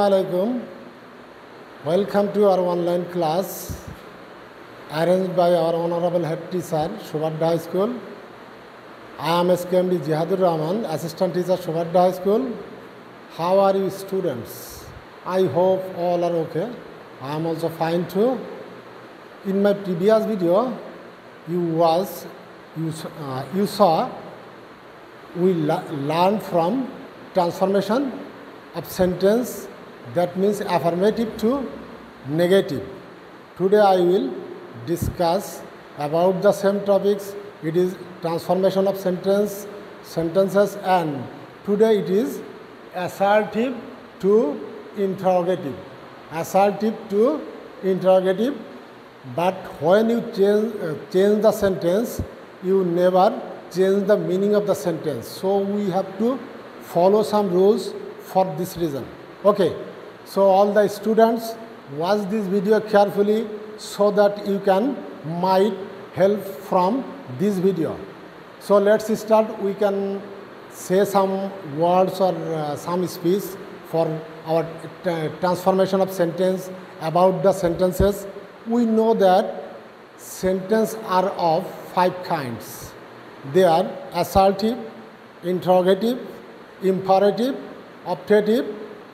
Assalamualaikum. Welcome to our online class arranged by our Honorable Head Teacher, SHUVADDYA High School. I am SKMD Jihadur Rahman, Assistant Teacher, SHUVADDYA High School. How are you students? I hope all are okay. I am also fine too. In my previous video, you saw we learned from transformation of sentence, that means affirmative to negative. Today I will discuss about the same topics. It is transformation of sentences, and today it is assertive to interrogative. Assertive to interrogative, but when you change the sentence, you never change the meaning of the sentence. So we have to follow some rules for this reason. Okay, so all the students watch this video carefully so that you can might help from this video. So let's start. We can say some words or some speech for our transformation of sentence. About the sentences, we know that sentences are of 5 kinds. They are assertive, interrogative, imperative, optative,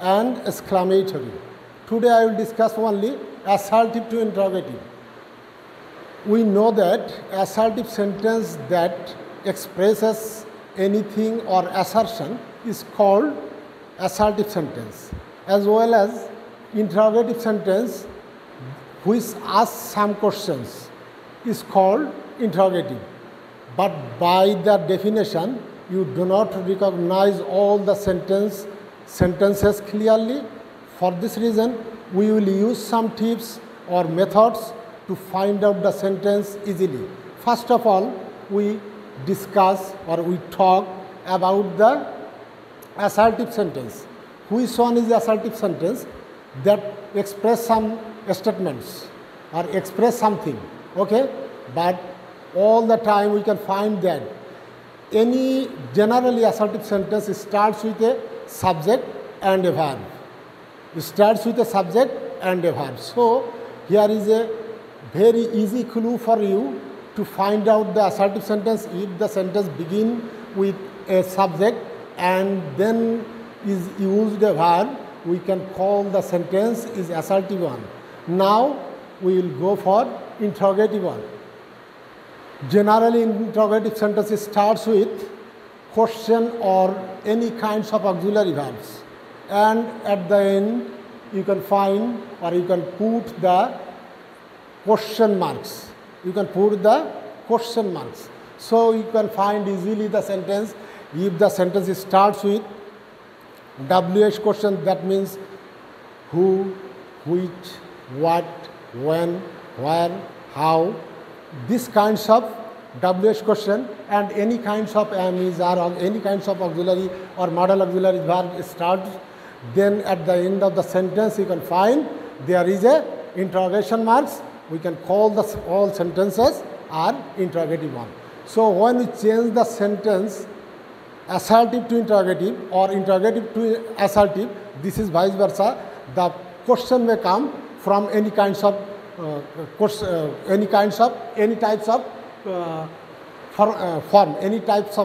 and exclamatory. Today I will discuss only assertive to interrogative. We know that assertive sentence that expresses anything or assertion is called assertive sentence, as well as interrogative sentence which asks some questions is called interrogative. But by the definition, you do not recognize all the sentences clearly. For this reason, we will use some tips or methods to find out the sentence easily. First of all, we discuss or we talk about the assertive sentence. Which one is the assertive sentence? That express some statements or express something, okay? But all the time we can find that any generally assertive sentence starts with a subject and a verb. It starts with a subject and a verb. So here is a very easy clue for you to find out the assertive sentence. If the sentence begins with a subject and then is used a verb, we can call the sentence is assertive one. Now we will go for interrogative one. Generally, interrogative sentence starts with question or any kinds of auxiliary verbs, and at the end you can find or you can put the question marks. You can put the question marks. So you can find easily the sentence. If the sentence starts with WH question, that means who, which, what, when, where, how. These kinds of WH question and any kinds of AMEs or any kinds of auxiliary or model auxiliary verb starts. Then at the end of the sentence you can find there is a interrogation marks. We can call all sentences are interrogative one. So when we change the sentence assertive to interrogative or interrogative to assertive, this is vice versa. The question may come from any types of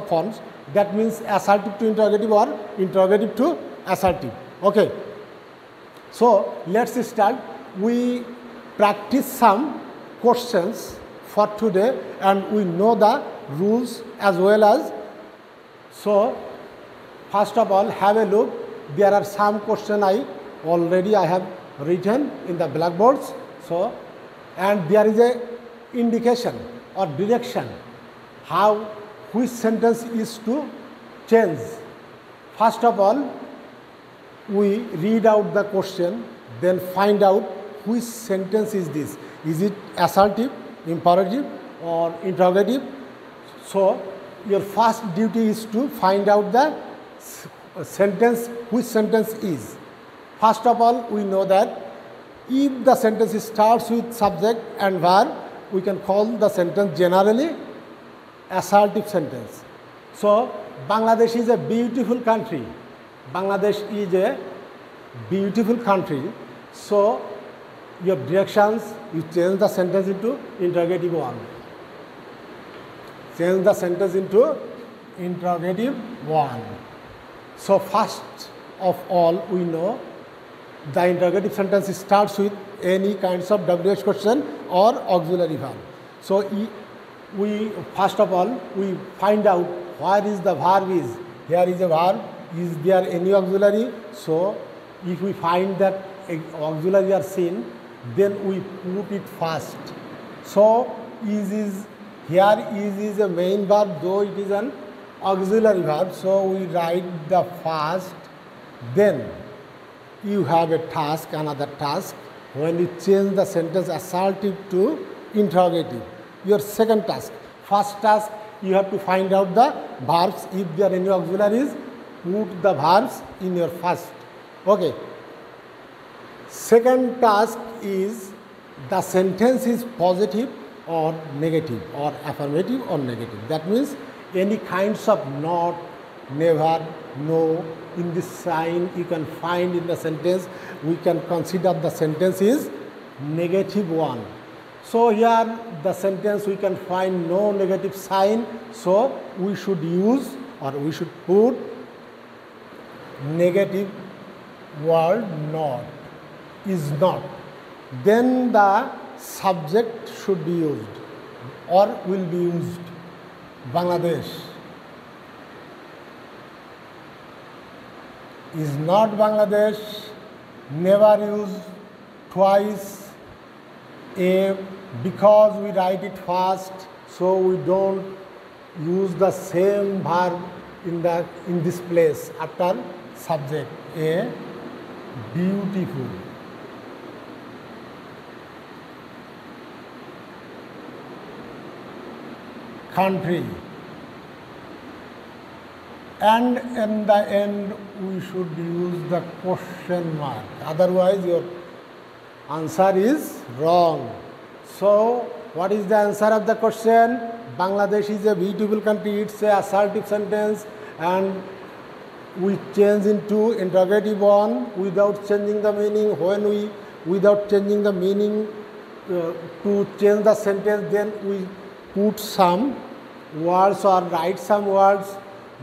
forms. That means assertive to interrogative or interrogative to assertive. Okay. So let's start. We practice some questions for today, and we know the rules as well as. So first of all, have a look. There are some questions I have written in the blackboards. So, and there is a indication or direction how which sentence is to change. First of all, we read out the question, then find out which sentence is this. Is it assertive, imperative, or interrogative? So your first duty is to find out the sentence, which sentence is. First of all, we know that if the sentence starts with subject and verb, we can call the sentence generally assertive sentence. So Bangladesh is a beautiful country. Bangladesh is a beautiful country. So your directions, you change the sentence into interrogative one. Change the sentence into interrogative one. So first of all, we know the interrogative sentence starts with any kinds of WH question or auxiliary verb. So we first of all we find out where is the verb is. Here is a verb. Is there any auxiliary? So if we find that auxiliary are seen, then we put it first. So here is a main verb, though it is an auxiliary verb. So we write the first. Then you have a task, another task. When you change the sentence assertive to interrogative, your second task. First task, you have to find out the verbs. If there are any auxiliaries, put the verbs in your first. Okay. Second task is the sentence is positive or negative, or affirmative or negative. That means any kinds of not, never, no, in this sign you can find in the sentence, we can consider the sentence is negative one. So here the sentence we can find no negative sign, so we should use or we should put negative word not, is not. Then the subject should be used or will be used. Bangladesh is not Bangladesh, never use twice, because we write it fast, so we don't use the same verb in this place after subject. A beautiful country, and in the end we should use the question mark, otherwise your answer is wrong. So what is the answer of the question? Bangladesh is a beautiful country. It's a assertive sentence, and we change into interrogative one without changing the meaning. When we without changing the meaning to change the sentence, then we put some words or write some words.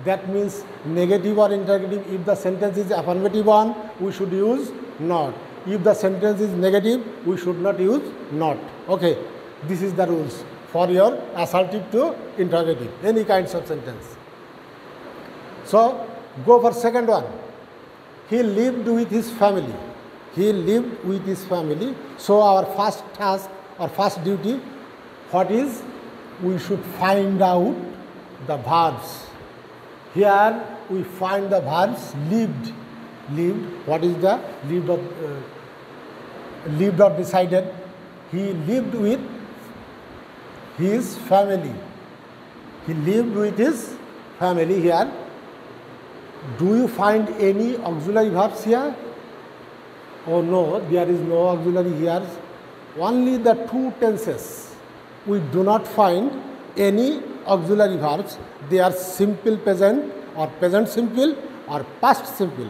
That means negative or interrogative. If the sentence is affirmative one, we should use not. If the sentence is negative, we should not use not. Okay, this is the rules for your assertive to interrogative, any kinds of sentence. So go for second one. He lived with his family. He lived with his family. So our first task or first duty, what is? We should find out the verbs. Here we find the verbs lived. Lived. What is the lived or lived or decided? He lived with his family. He lived with his family here. Do you find any auxiliary verbs here? Oh no, there is no auxiliary here. Only the two tenses. We do not find any auxiliary verbs. They are simple present or present simple or past simple.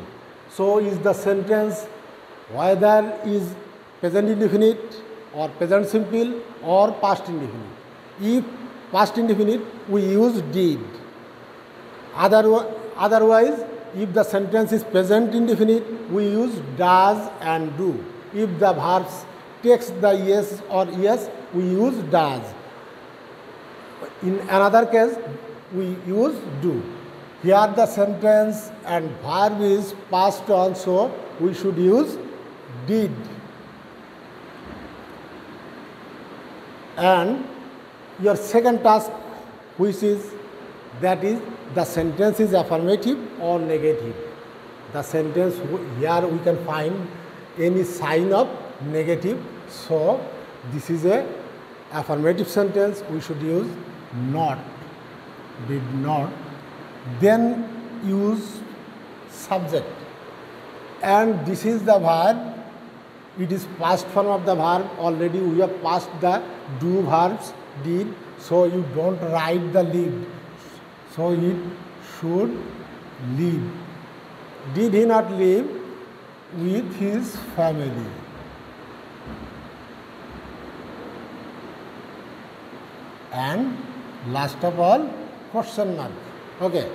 So is the sentence whether is present indefinite or present simple or past indefinite. If past indefinite, we use did. Otherwise, if the sentence is present indefinite, we use does and do. If the verbs takes the yes or yes, we use does. In another case, we use do. Here the sentence and verb is past on, so we should use did. And your second task, which is that is the sentence is affirmative or negative. The sentence here we can find any sign of negative. So this is a affirmative sentence. We should use not, did not. Then use subject. And this is the verb. It is past form of the verb. Already we have passed the do verbs, did. So you don't write the lived. So it should live. Did he not live with his family. And last of all, question mark. Okay.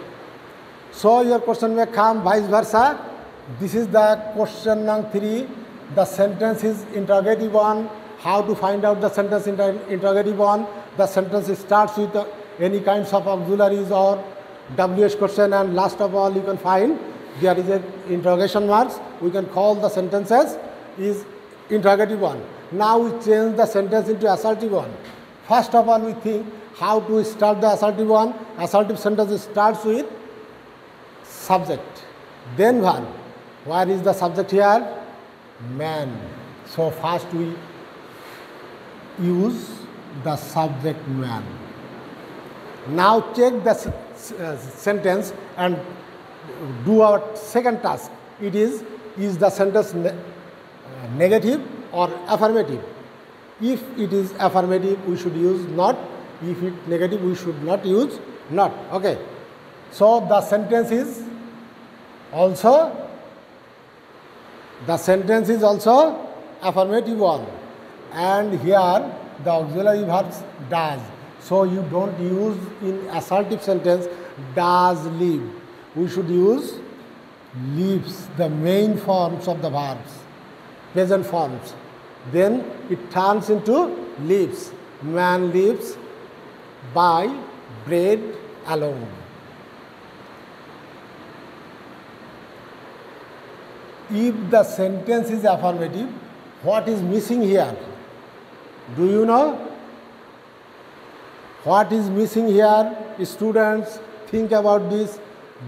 So your question may come vice versa. This is the question number 3. The sentence is interrogative 1. How to find out the sentence interrogative 1? The sentence starts with any kinds of auxiliaries or WH question, and last of all you can find there is a interrogation marks. We can call the sentences is interrogative 1. Now we change the sentence into assertive 1. First of all we think how to start the assertive 1. Assertive sentence starts with subject, then verb. Where is the subject here? Man. So first we use the subject man. Now check the sentence and do our second task. It is the sentence negative or affirmative? If it is affirmative, we should use not. If it negative, we should not use not. Okay. So the sentence is also affirmative 1, and here the auxiliary verbs does. So you don't use in assertive sentence does live. We should use lives, the main forms of the verbs, present forms. Then it turns into lives. Man lives by bread alone. If the sentence is affirmative, what is missing here? Do you know? What is missing here? Students, think about this.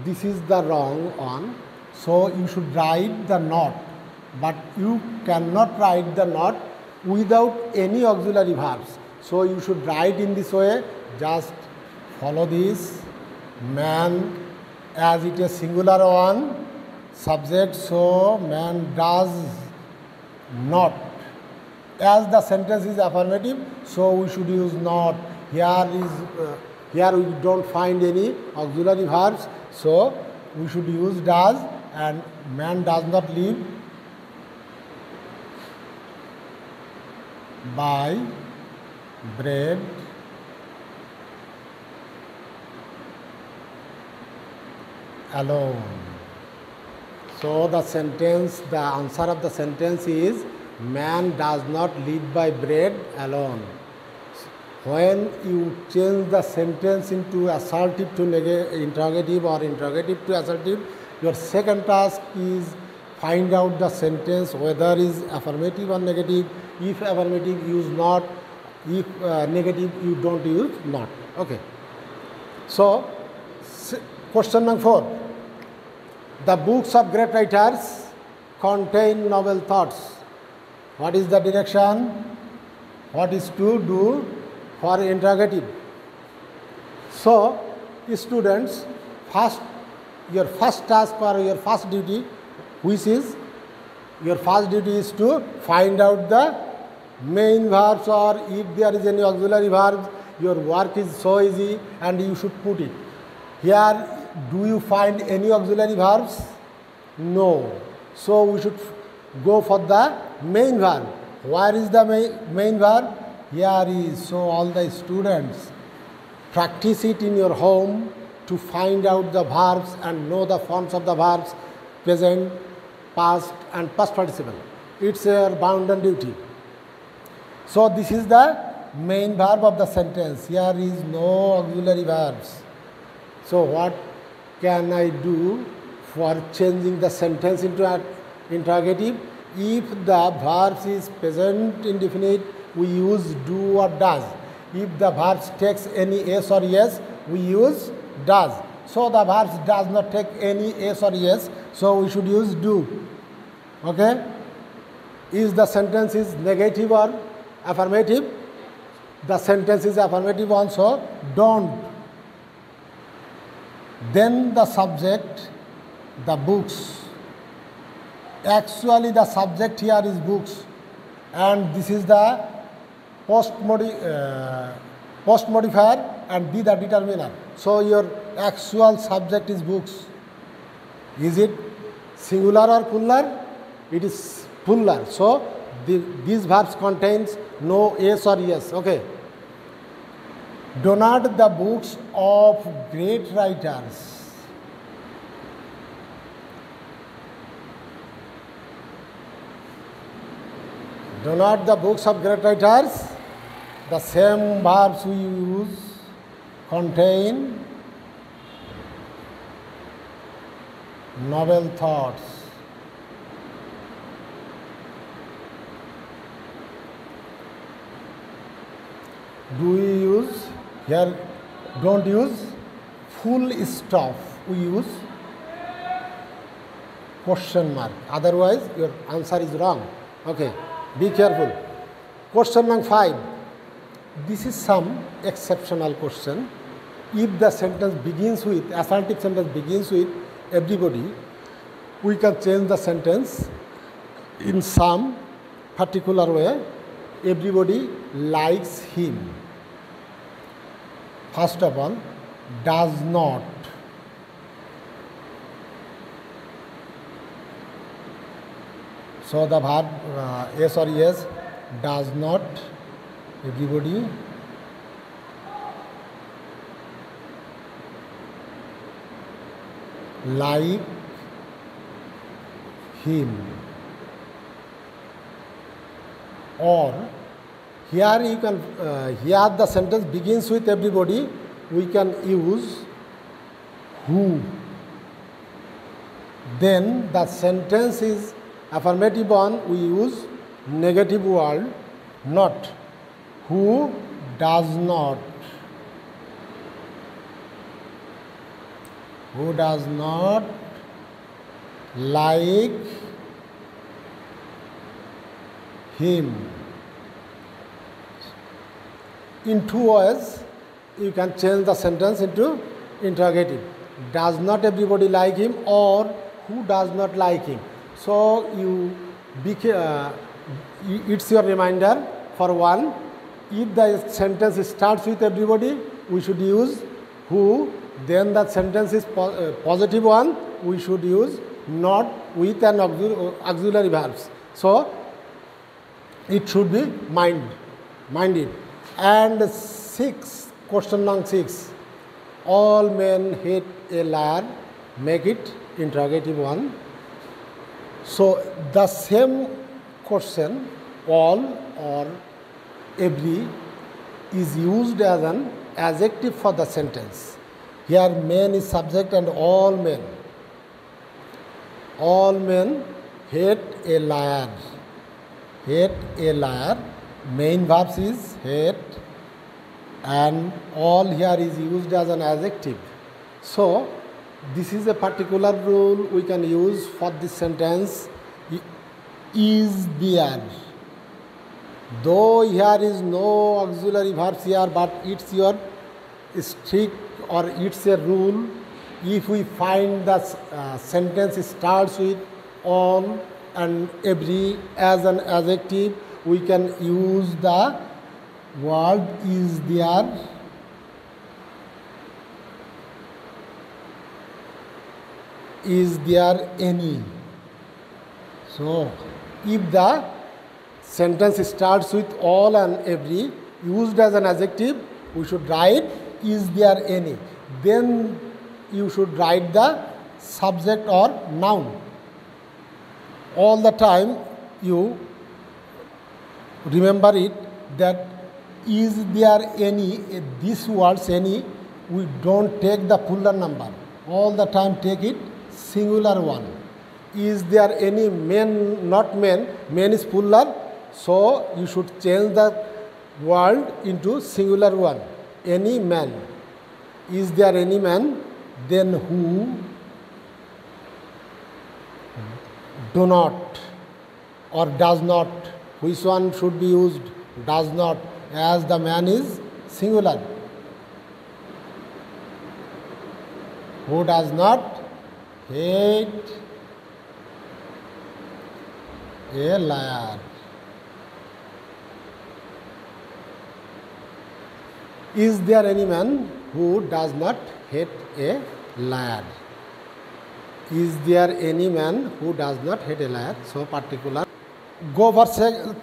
This is the wrong one. So you should write the not. But you cannot write the not without any auxiliary verbs. So you should write in this way. Just follow this. Man, as it is singular one, subject, so man does not. As the sentence is affirmative, so we should use not. Here we don't find any auxiliary verbs, so we should use does, and man does not live by bread alone. So the answer of the sentence is man does not live by bread alone. When you change the sentence into assertive to interrogative or interrogative to assertive, your second task is find out the sentence whether is affirmative or negative. If affirmative, use not. If negative, you don't use not. Okay. So question number 4. The books of great writers contain novel thoughts. What is the direction? What is to do for interrogative? So, students, your first task or your first duty, which is your first duty is to find out the main verbs, or if there is any auxiliary verbs, your work is so easy and you should put it. Here, do you find any auxiliary verbs? No. So we should go for the main verb. Where is the main verb? Here is. So all the students practice it in your home to find out the verbs and know the forms of the verbs, present, past and past participle. It's your bounden duty. So this is the main verb of the sentence. Here is no auxiliary verbs. So what can I do for changing the sentence into an interrogative? If the verbs is present indefinite, we use do or does. If the verbs takes any s or yes, we use does. So the verbs does not take any s or yes, so we should use do. Okay? Is the sentence is negative or affirmative? The sentence is affirmative also. Don't. Then the subject, the books. Actually the subject here is books, and this is the post modifier and be the determiner. So your actual subject is books. Is it singular or plural? it is plural. So these verbs contains no yes or yes. Okay. Do not the books of great writers. Do not the books of great writers, the same verbs we use contain novel thoughts. Do we use here? Don't use full stop. We use question mark. Otherwise, your answer is wrong. Okay, be careful. Question number 5. This is some exceptional question. If the sentence begins with, assertive sentence begins with everybody, we can change the sentence in some particular way. Everybody likes him. First of all, does not. So the verb yes or yes, does not everybody like him. Or here you can here the sentence begins with everybody, we can use who. Then the sentence is affirmative one, we use negative word not. Who does not. Who does not like him. In two ways, you can change the sentence into interrogative. Does not everybody like him, or who does not like him. So it's your reminder for one. If the sentence starts with everybody, we should use who. Then the sentence is positive one, we should use not with an auxiliary verbs. So it should be minded. And 6, question number 6. All men hate a liar, make it interrogative one. So the same question, all or every, is used as an adjective for the sentence. Here men is subject and all men. All men hate a liar. Hate a liar. Main verbs is hate, and all here is used as an adjective. So this is a particular rule we can use for this sentence. Is there. Though here is no auxiliary verbs here, but it's your strict or it's a rule. If we find the sentence starts with all and every as an adjective, we can use the word is there. Is there any? So if the sentence starts with all and every used as an adjective, we should write is there any. Then you should write the subject or noun. All the time you remember it that is there any, this words any, we don't take the plural number. All the time take it singular one. Is there any men, not men, men is plural, so you should change the word into singular one. Any man. Is there any man? Then who? Do not or does not. Which one should be used? Does not, as the man is singular. Who does not hate a liar. Is there any man who does not hate a liar? Is there any man who does not hate a liar? So particular. Go for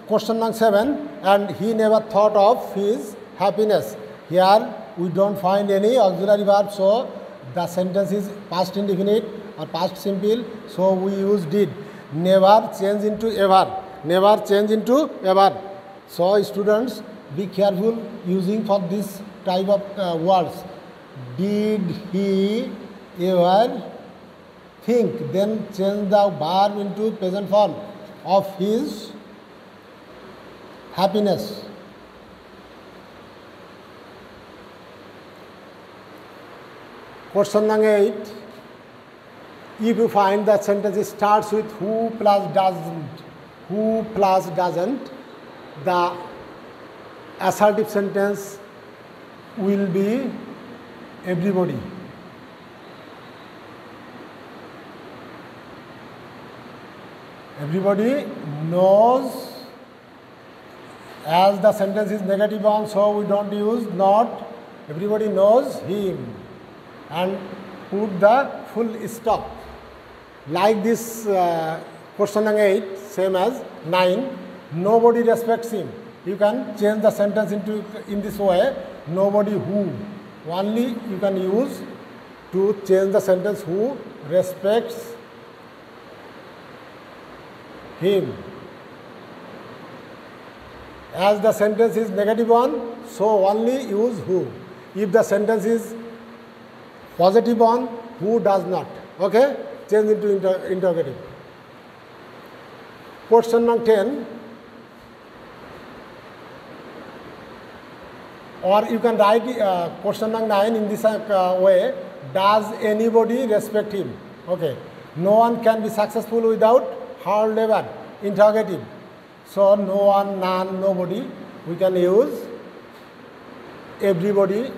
question number 7. And he never thought of his happiness. Here we don't find any auxiliary verb, so the sentence is past indefinite or past simple. So we use did. Never change into ever. Never change into ever. So students, be careful using for this type of words. Did he ever think? Then change the verb into present form of his happiness. Question number 8. If you find that sentence starts with who plus doesn't, the assertive sentence will be everybody. Everybody knows. As the sentence is negative one, so we don't use not. Everybody knows him. And put the full stop. Like this question number 8, same as 9. Nobody respects him. You can change the sentence in this way. Nobody who. Only you can use to change the sentence who respects him. As the sentence is negative one, so only use who. If the sentence is positive one, who does not. Okay? Change into interrogative. Question number 10. Or you can write question number 9 in this way. Does anybody respect him? Okay. No one can be successful without hard labor. Interrogative. So no one, none, nobody. We can use everybody.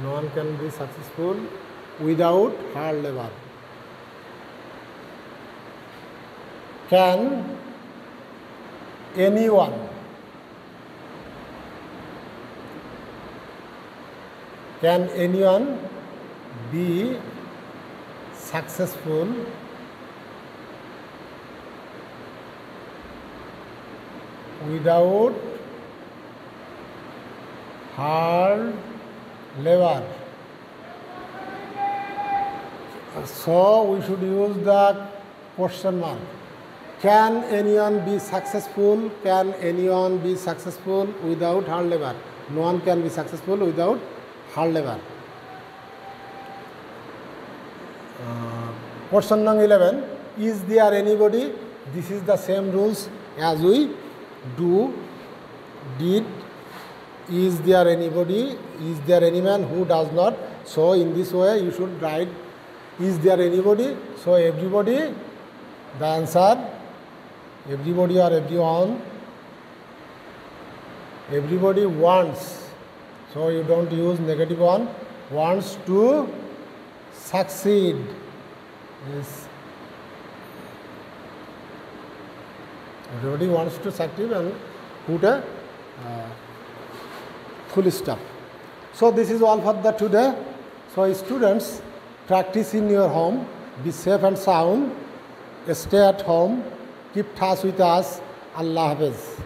No one can be successful without hard labor. Can anyone be successful without hard labor? So we should use the question mark. Can anyone be successful? Can anyone be successful without hard labor? No one can be successful without hard labor. Question number 11. Is there anybody? This is the same rules as we do. Did. Is there anybody? Is there any man who does not? So in this way you should write is there anybody? So everybody, the answer everybody or everyone. Everybody wants. So you don't use negative one. Wants to succeed. Yes. Everybody wants to succeed and put a full stop. So this is all for the today. So students, practice in your home. Be safe and sound. Stay at home. Keep touch with us. Allah Hafiz.